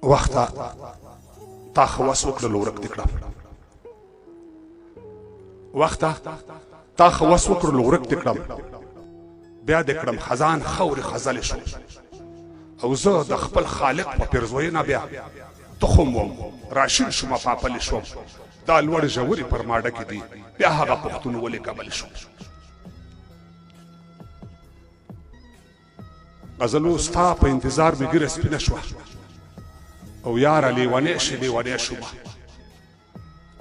وخته تا خواس وکړل ورک دې کړم وخته تا خواس وکړل ورک دې کړم بیا دې کړم خزان خورې خزلې شو او زه د خپل خالق په پیرزوینه بیا تخم وم راشد شوم پاپلې شوم دا لوړ ژورې پر ماډه کې دي بیا هغه پښتون ولې کبل شو غزلو ستا په انتظار مې ګیره سپینه شوه او یاره لیونی شي لیونی شومه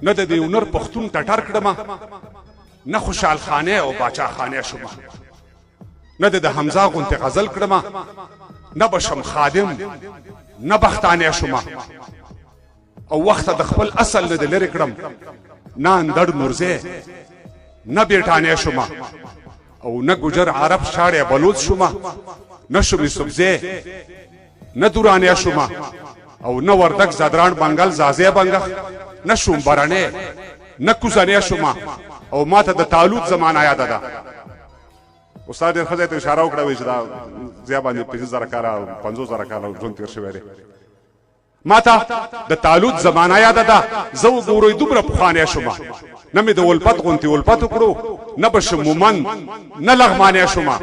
نه د دې هنر پښتون ټټر کړمه نه خوشحال خانه او باچا خانه شومه نه د حمزه غونتې غزل کړمه نه بشم خادم نه بختانه شومه او وخت د خپل اصل نه د لرې کړم نه اندړ نورزه نه بیټانه شومه او نه ګجر عرب شاړې بلوچ شومه نه شومې سبزه نه دورانه شومه او نه وردک زادران بنگل زازه بنگخ نه شوم برانه نه کوزانه شومه او ماته د تعلق زمانہ یاد ده استاد ډېر ښه ته اشاره وکړه چې دا زیا باندې 50000 کاله 50000 کاله ژوند تیر شوی دی ماته د تعلق زمانہ یاد ده زه وګورئ دومره پخوانی شومه نه مې د ولپت غونتې ولپت وکړو نه به شم مومن نه لغمانې شومه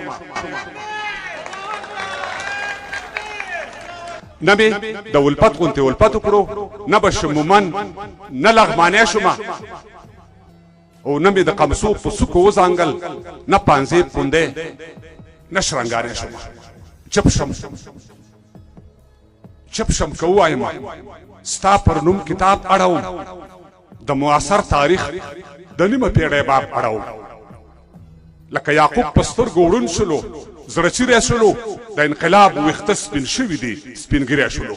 نه مې د ولپت غونتې ولپت وکړو نه به شم مومن نه لغمانې شومه او نه مې د قمصو په سکو وزانګل نه پانزې پوندې نه شرنګارې شومه چپ شم که ووایم ستا پر نوم کتاب اړوم د معاصر تاریخ د نیمه پیړۍ باب اړوم لکه یعقوب په سترګو ړوند شلو زړه چیرې شلو د انقلاب ویښته سپین شوي دي سپین ږیری شلو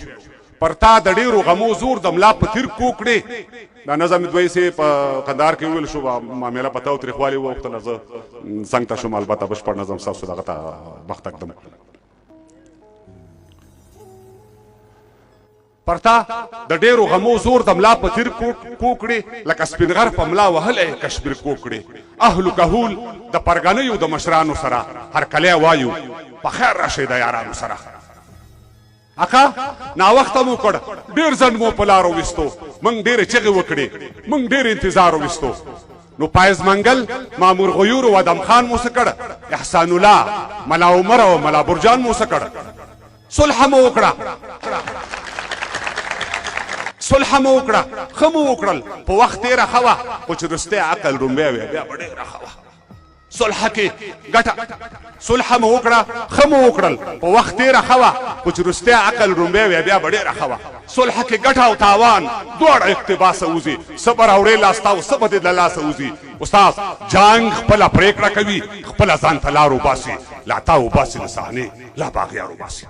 پر تا د ډېرو غمو زور د ملا په تیر کوکړې دا نظم دوی سي په قندهار کې ویل شو معامله پته او تریخوالي ووختله زه څنګ ته شوم البته بشپړ نظم ستاسو دغه ته مخ تږدم پرتا د ډېرو غمو زور د ملا په تیر کوکړې لکه سپینغر په ملا وهلی کشمیر کوکړې اهلو کهول د پرګنیو د مشرانو سره هرکلی وایو په خیر راشئ د یارانو سره اکا ناوخته مو کړ ډېر ځنډ مو په لارو ویستو موږ ډېرې چغې وکړې موږ ډېر انتظار ویستو نو پایز منګل مامور غیور و ادم خان مو څه کړ احسان الله ملا عمر او ملا برجان مو څه کړ صلح مو وکړه صلح مو وکړه ښه مو وکړل په وخت تېره ښه وه خو چې رستی عقل رومبی وی بیا به ډېره ښه وه صلح کې ګټه صلح مو وکړه ښه مو وکړل په وخت تېره ښه وه خو چې رستی عقل رومبی وی بیا به ډېره ښه وه صلح کې ګټه او تاوان دواړه اقتباسه وځي څه به راوړې لاسته او څه به دې له لاسه وځي استاد جنګ خپله پرېکړه کوي خپله ځان ته لار وباسي لا تا وباسي له صحنې لا باغیار وباسي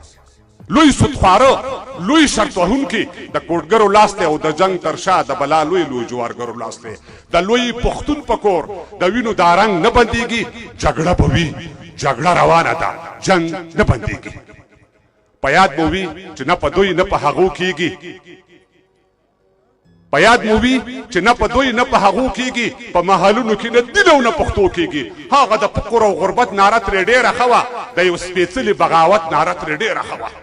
لوی سودخواره لوی شرط وهونکي د کوټګرو لاس دی او د جنګ تر شا د بلا لوی جوارګرو لاس دی د لوی پښتون په کور د وینو دا رنګ نه بندېږي جګړه به وي جګړه روانه ده جنګ نه بندېږي په یاد به وي چې نه په دوی نه په هغو کېږي په یاد مو وي چې نه په دوی نه په هغو کېږي په محلونو کې نه دین او نه پښتو کېږي هغه د فقر او غربت ناره ترې ډېره ښه وه د یو سپېڅلي بغاوت ناره ترې ډېره ښه وه